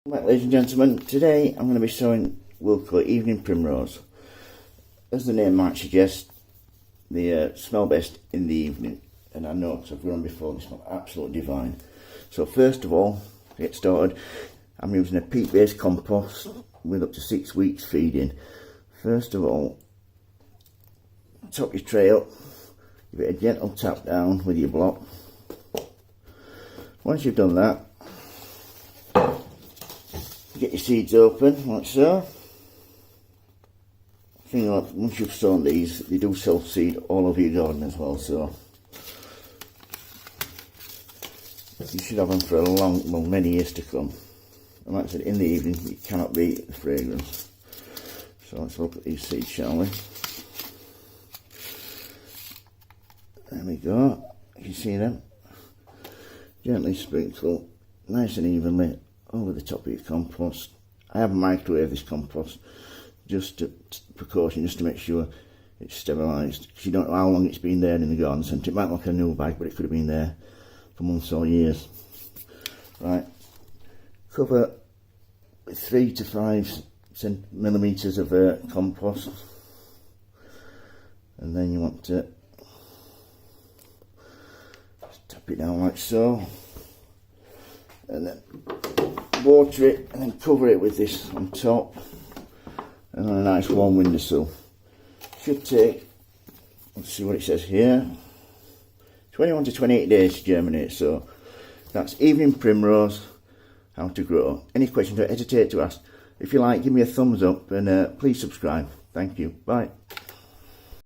Right, ladies and gentlemen, today I'm going to be showing Wilco Evening Primrose. As the name might suggest, they smell best in the evening, and I know because I've grown before, they smell absolutely divine. So first of all, to get started, I'm using a peat-based compost with up to 6 weeks feeding. First of all, top your tray up, give it a gentle tap down with your block. Once you've done that, get your seeds open like so. Once you've sown these, they do self-seed all over your garden as well, so you should have them for many years to come. And like I said, in the evening you cannot beat the fragrance. So let's look at these seeds, shall we? There we go. You can see them. Gently sprinkle, nice and evenly over the top of your compost. I have microwaved this compost just to precaution, just to make sure it's sterilised, because you don't know how long it's been there in the garden centre. It might look like a new bag, but it could have been there for months or years. Right, cover with 3 to 5 millimetres of compost, and then you want to just tap it down like so, and then water it, and then cover it with this on top and on a nice warm windowsill. Should take, let's see what it says here, 21 to 28 days to germinate. So that's Evening Primrose, how to grow. Any questions, don't hesitate to ask. If you like, give me a thumbs up, and please subscribe. Thank you. Bye.